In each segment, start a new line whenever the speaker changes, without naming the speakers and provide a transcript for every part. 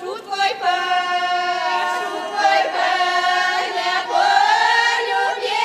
шутко й пеня полюбила.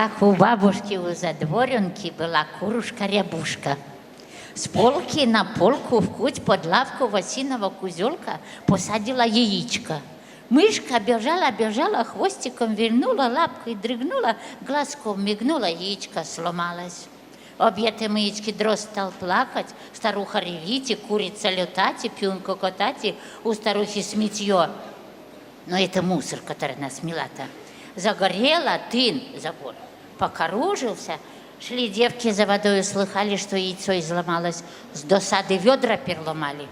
Как у бабушки у задворенки была курушка-рябушка. С полки на полку в куть под лавку в осиного кузелка посадила яичко. Мышка бежала, хвостиком вильнула, лапкой дрыгнула, глазком мигнула, яичко сломалось. Обе эти маячки дрозд стал плакать, старуха ревить, и курица летать, и пьюн кокотать, и у старухи сметье. Но это мусор, который нас мила-то. Загорела тын, забор, покоружился. Шли девки за водой, слыхали, что яйцо изломалось. С досады ведра переломали.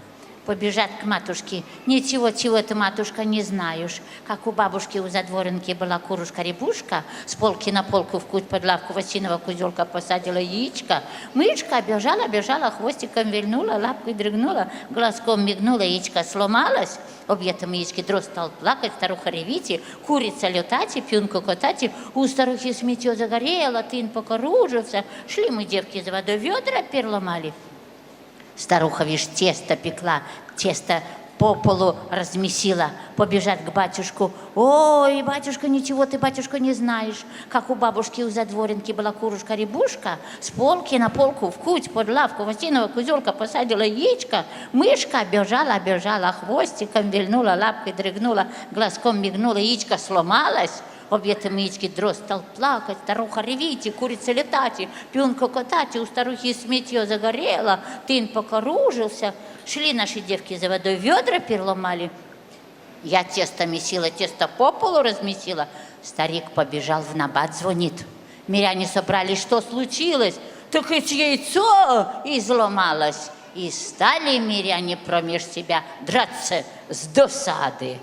Побежать к матушке. Ничего ты, матушка, не знаешь. Как у бабушки у задворенки была курушка-рябушка, с полки на полку в куть под лавку в осиного кузелка посадила яичко. Мышка бежала, хвостиком вильнула, лапкой дрыгнула, глазком мигнула, яичко сломалось. Об этом яичке дрозд стал плакать, старуха ревите, курица летати, пюнка котати. У старухи сметье загорело, тын покоружился. Шли мы, девки, за водой ведра переломали. Старуха, вишь, тесто пекла, тесто по полу размесила, побежать к батюшку. Ой, батюшка, ничего ты, батюшка, не знаешь. Как у бабушки у задворенки была курушка-рябушка, с полки на полку в куть под лавку в осиного кузелка посадила яичко. Мышка бежала, хвостиком вильнула, лапкой дрыгнула, глазком мигнула, яичко сломалось. Об этом яичке дрозд стал плакать, старуха ревите, курица летати, пюнка котати, у старухи сметье загорело, тын покоружился. Шли наши девки за водой, ведра переломали. Я тесто месила, тесто по полу размесила. Старик побежал в набат, звонит. Миряне собрались, что случилось? Так ведь яйцо изломалось. И стали миряне промеж себя драться с досады.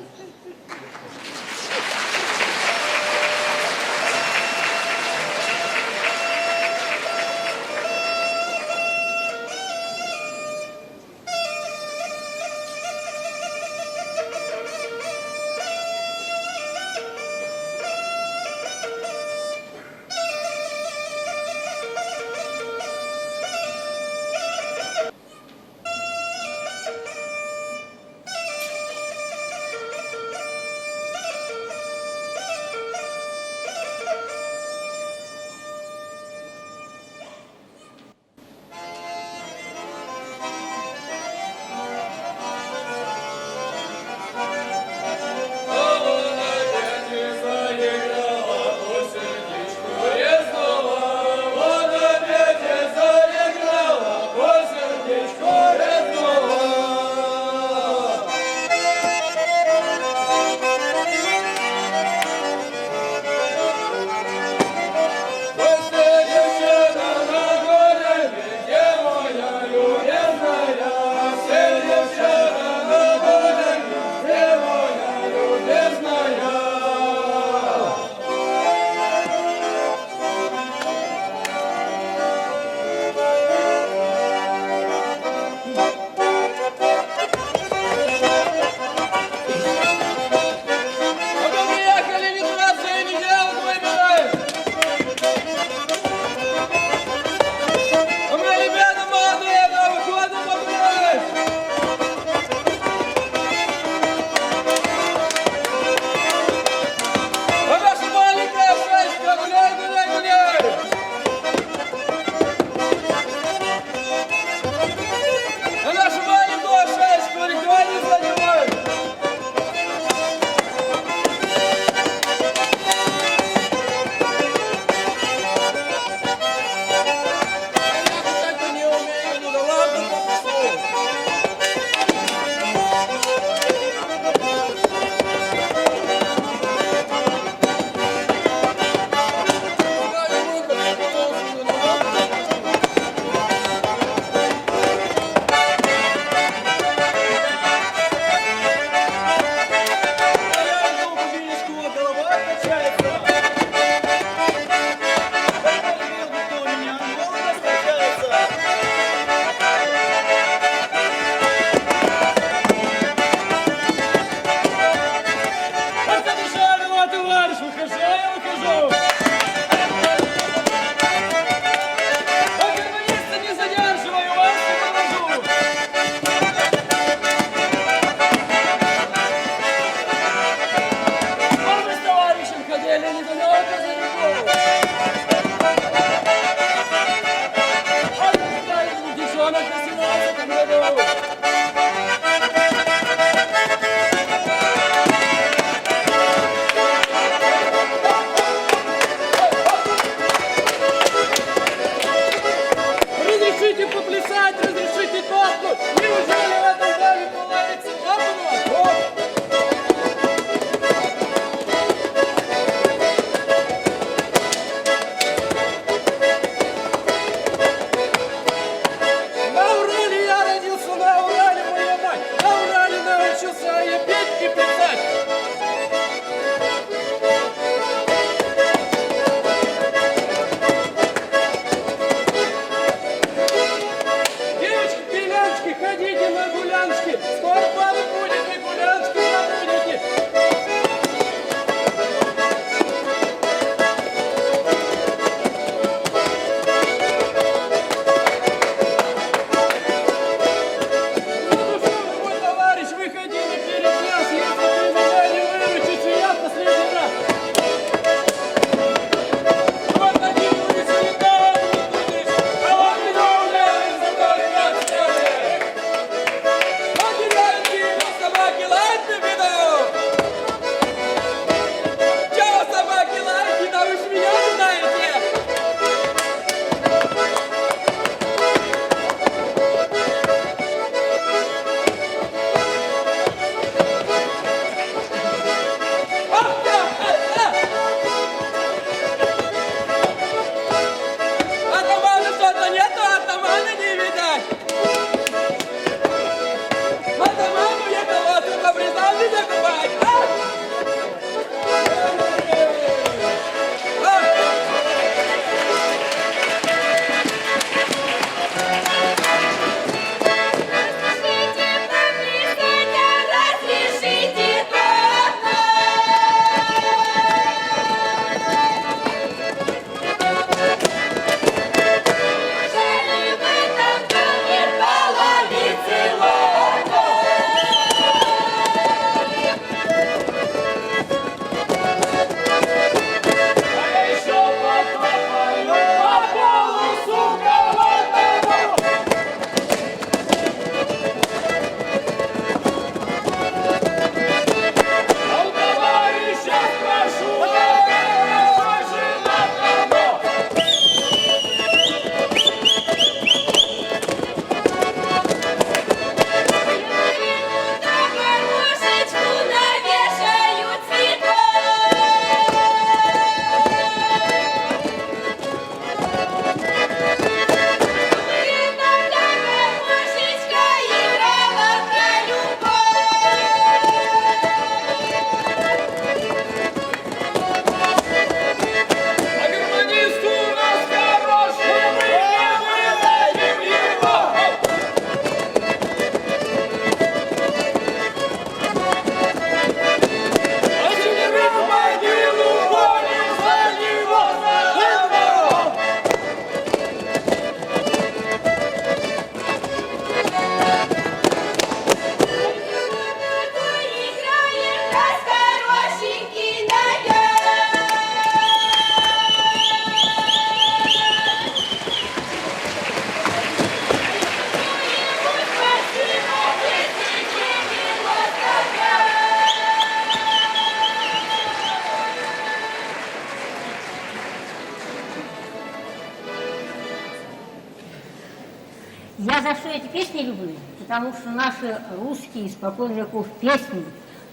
песни люблю, потому что наши русские испокон веков песни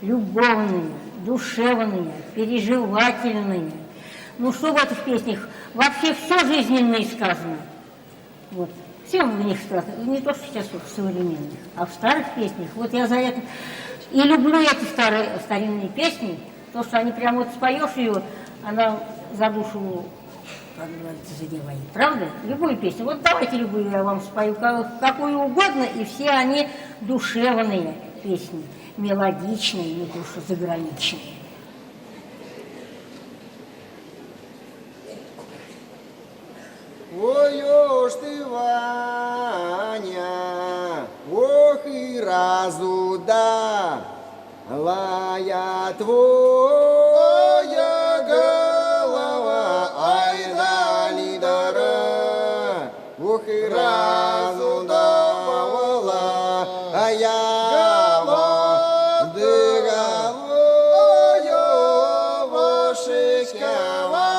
любовные, душевные, переживательные. Ну что в этих песнях? Вообще все жизненное сказано. Вот. Все в них сказано. Не то, что сейчас вот в современных, а в старых песнях. Вот я за это и люблю эти старинные песни, то, что они прямо вот споешь ее, она за душу, как говорится, задевает. Правда? Любую песню. Вот давайте любую я вам спою, какую угодно, и все они душевные песни, мелодичные, не то что заграничные.
Ой, уж ты, Ваня, ох и разуда, лая твоя голова, ай да лидара, ох и разудавала, а я вдыхаю вошикава,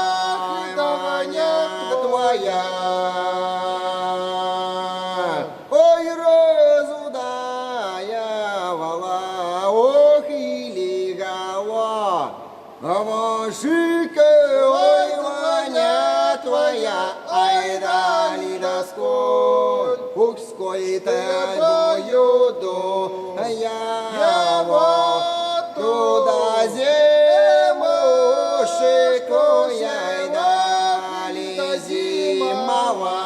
Ваня твоя. Ой, разудая вала, ох и лигава, вошика, ой, Ваня твоя, ай да лида сколь, ух, сколь тобою до я вот туда зимушку я дали зимовать.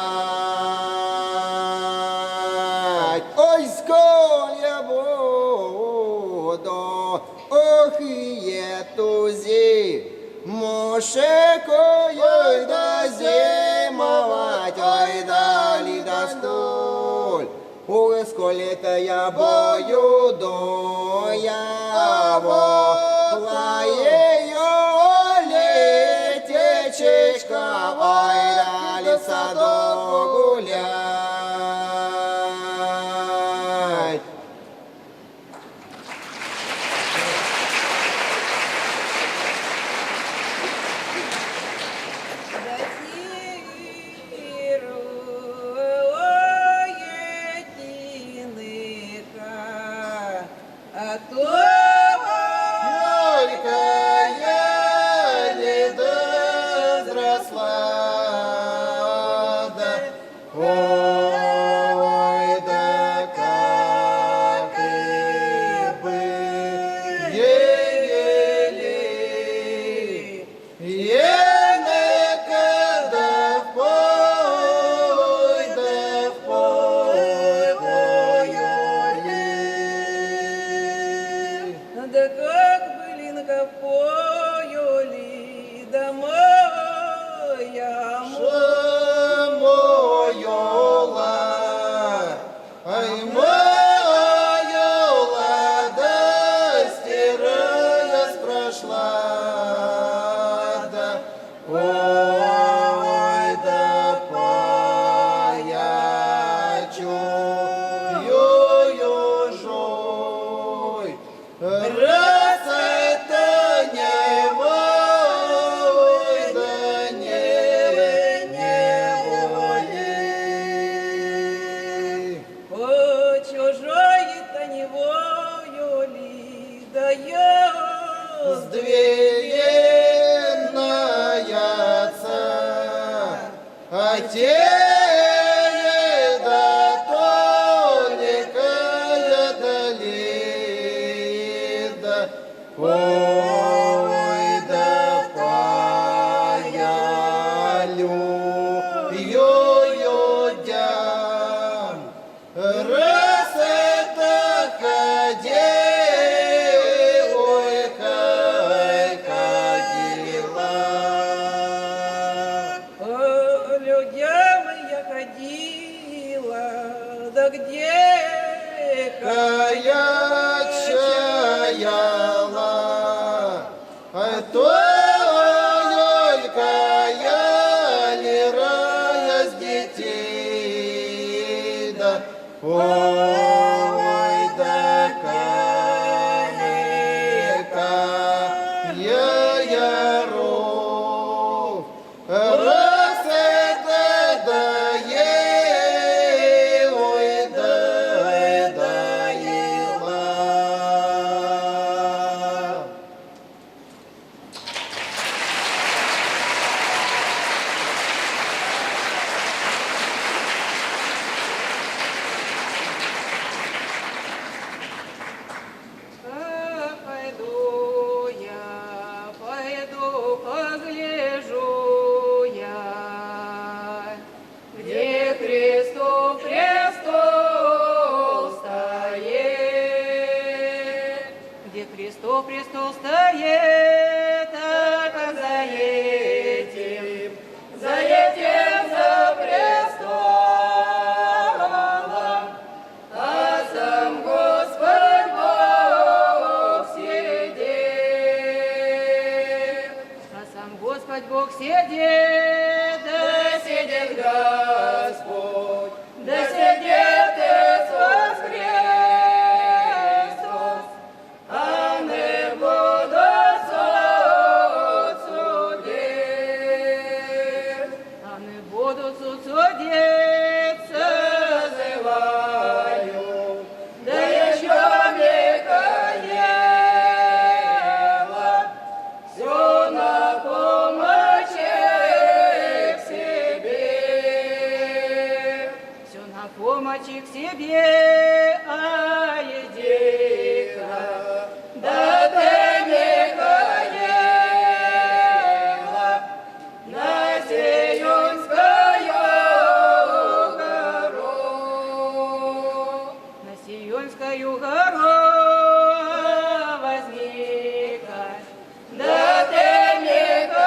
Ой, сколь я буду, ох и эту зимушку я да зимовать, ой, дали да сколь. Ой, сколь это я бою до яво, плаею летечечка, ой, дали в садок гулять. Только я не дозросла, да, ой, да как и быть, некогда в пой, да в пой,
Да как былинка пою ли, да моя
Моёла, ай, моёла, да стирая спрошла, да, ой, да паячу, ю-ю-жой, раз это не вой, да не воли.
О, чужой-то не вою ли, да я
Сдвеенная, а те да тоненькая долида, ой, да паялю, ю-ю-дям, раз это ходи, ой, ходила.
людям я ходила, да где
Кая чаяла,
престол стоит, а как за этим за престолом, а сам Господь Бог сидит, Бог сидит, да сидит Господь, да сидит Иисус Христос, а не будут суд судить, созываю, да еще Михаила, все на помощи к себе, все на помощи к себе, а иди-ка, да ты, Михаила, на Сионскую гору, на Сионскую гору возьми-ка, да ты, Михаила,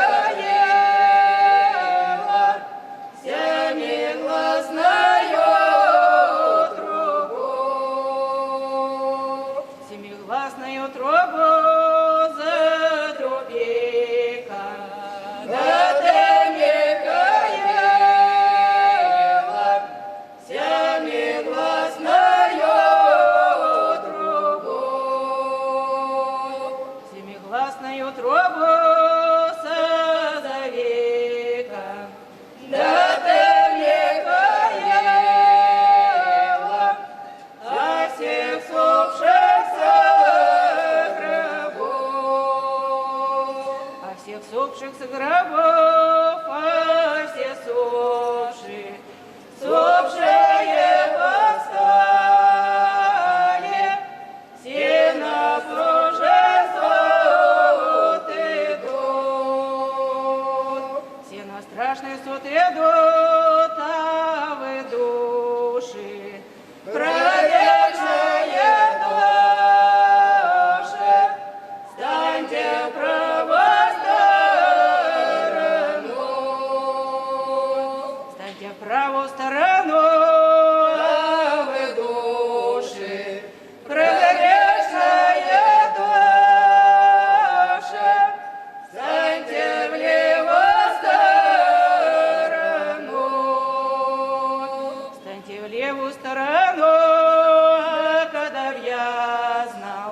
семигласную трубу, семигласную трубу затруби-ка, да ты, Михаила, семигласную трубу, семигласную трубу созови-ка, да ты, Михаила, а всех сопшихся гробов, а всех сопшихся гробов, а все сопшие, сопшие восстали, все на суд идут, все на страшный суд идут, а вы души, праведные души, станьте правой сторону, станьте правой сторону, а вы души, праведные души, станьте в левую сторону, станьте в левую сторону, а когда б я знал,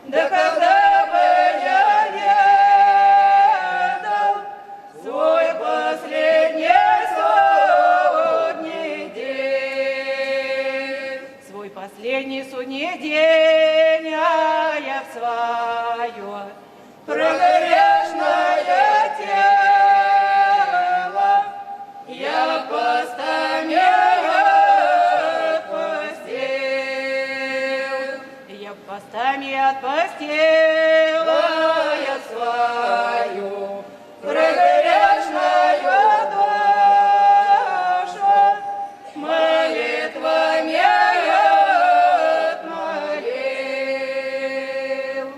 да когда бы я ведал свой последний судний день, свой последний судний день, а я в свое прогрешное тело я постамею отпустил, я постами отпустила я свою прогрешную душу, молитвами отмолил.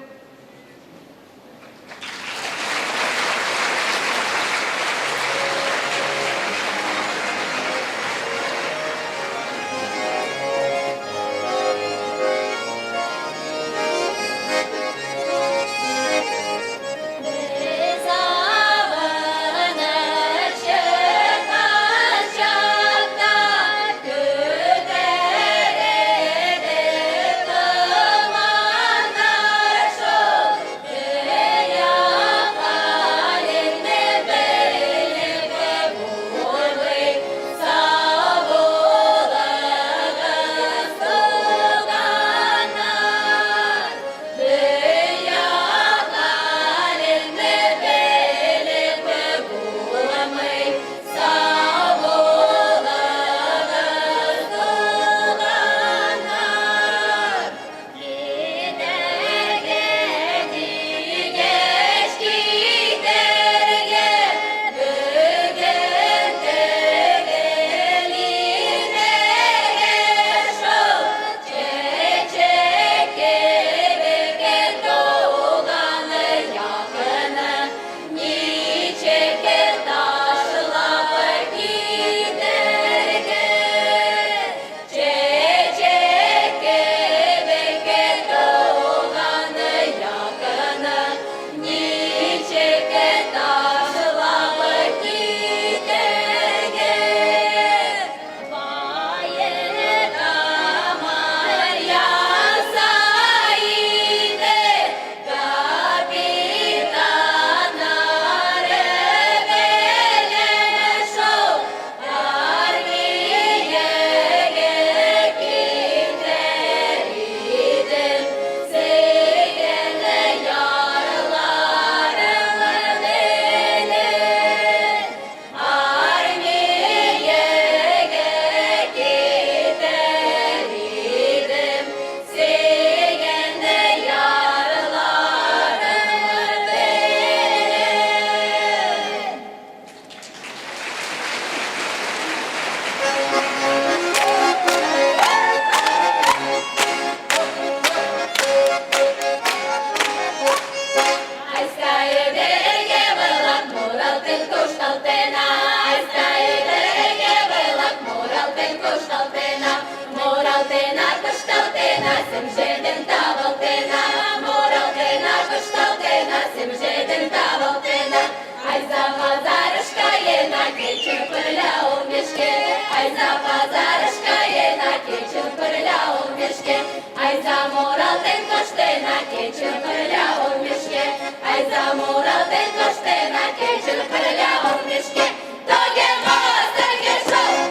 кшталтина, сим жидем та волтина, моралтина, кшталтина, сим жидем та волтина. Ай за базаришка є на кичу перля у мішки, ай за базаришка є на кичу перля у мішки, ай за моралтин коштина, кичу перля у мішки, ай за моралтин коштина, кичу перля у мішки. То є мостер шоу.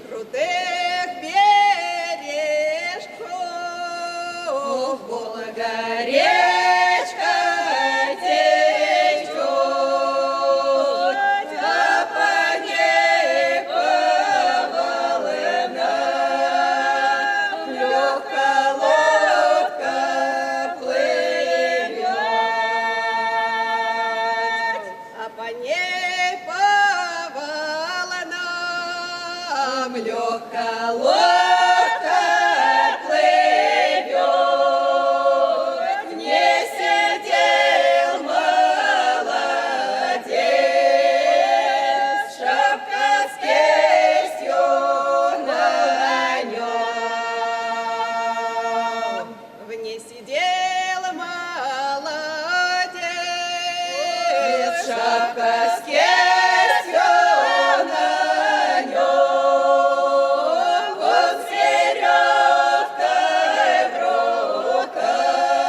крутых бережков Волга речка течет, а по ней повалена легкая лодка плывет, а по ней повалена легкая лодка плывет, не пел молодец, шапка с кистью на нем, он с веревкой в руках,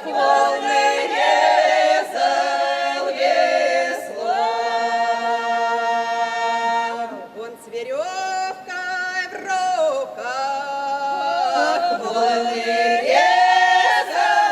волны резал весло. Он с веревкой в руках, волны резал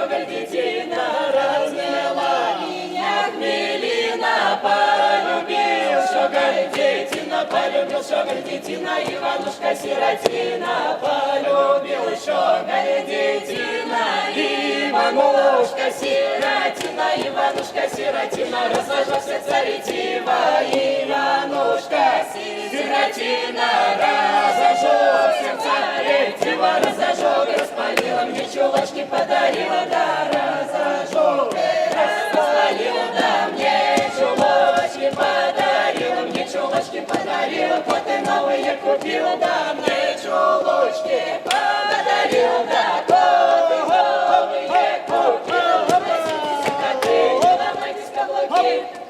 щеголь детина, разняла меня хмелина, полюбил щеголь детина, полюбил щеголь детина, Иванушка сиротина, полюбил щеголь детина, Иванушка сиротина, Иванушка сиротина, разложился царитива, Иванушка сиротина, разожег сердца ретива, разожег, распалила, мне чулочки подарила, да, разожег, распалила, да, мне чулочки подарила, мне чулочки подарила, коты новые купила, да, мне чулочки подарила, да, коты новые купила, ломайтесь коты, ломайтесь каблуки.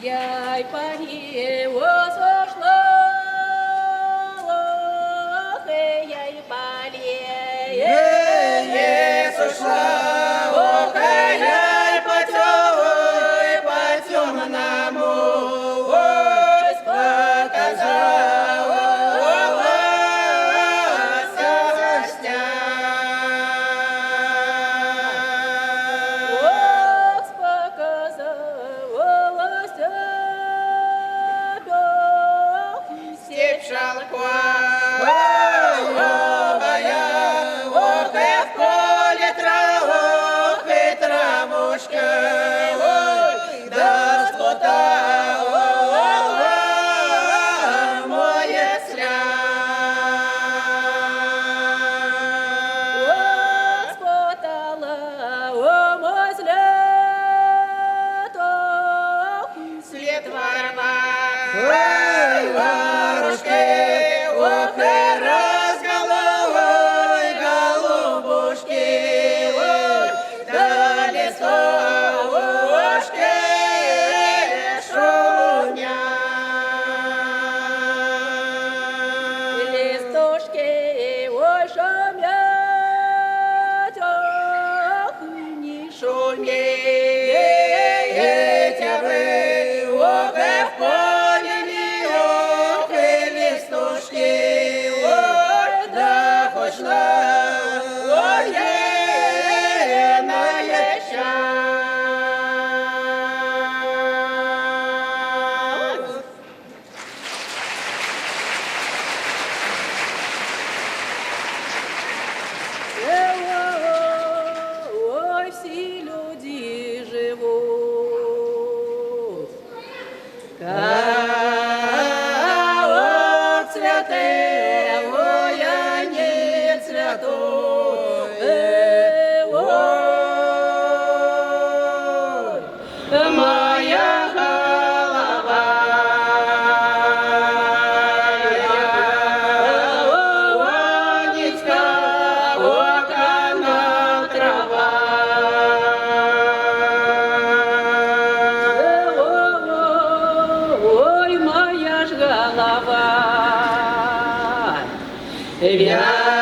я й пані осошла, я й палі. Ой, всі люди живуть. Как цветы, ой, они цветут. Ой, моя голова. Ванечка, вот она трава. Ой, моя ж голова. Вянечка,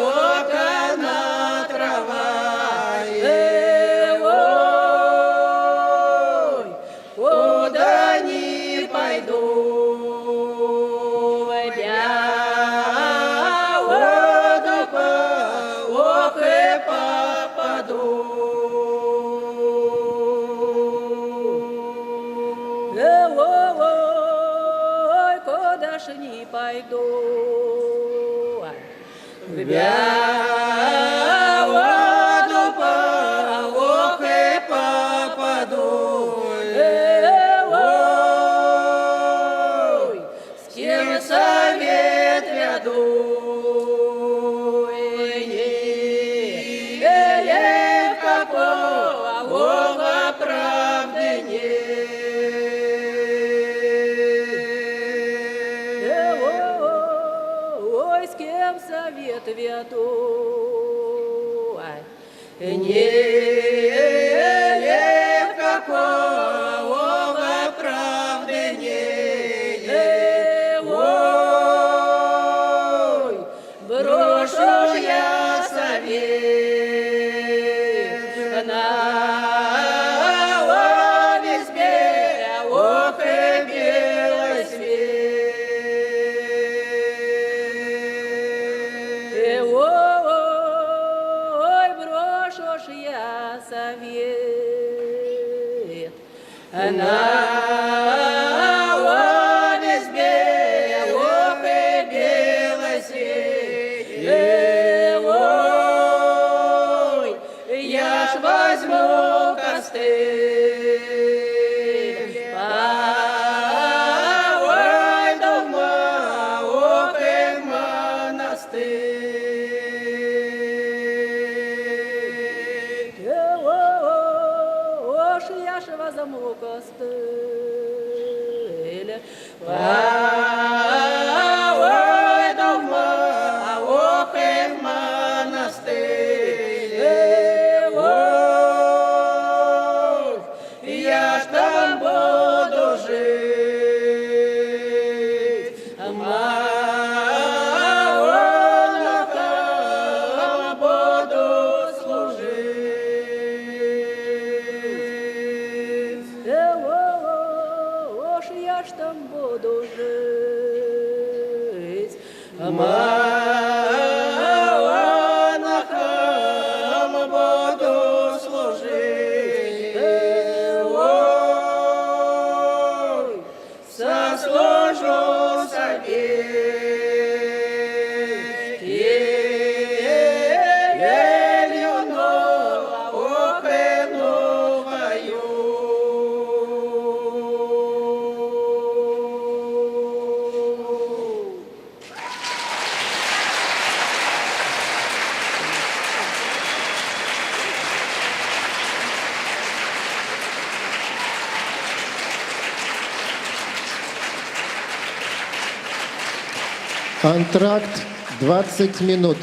вот она трава. Ой, куда не пойду, я ох и попаду. Ой, куда ж не пойду, в воду ох и попаду. Ой, с кем совет веду, в какого правды нет. Ой, с кем совет веду, не в какого правды нет. Ой, брошу я совет на весьме, ох и белый свет. Ой, брошу ж я совет на весьме, ох и белый свет. Ой, я ж возьму костыль, ой, дома, ох и монастырь. Ож я ж возьму костыль, ой, дома, ох и монастырь. Ой,
Антракт 20 минут.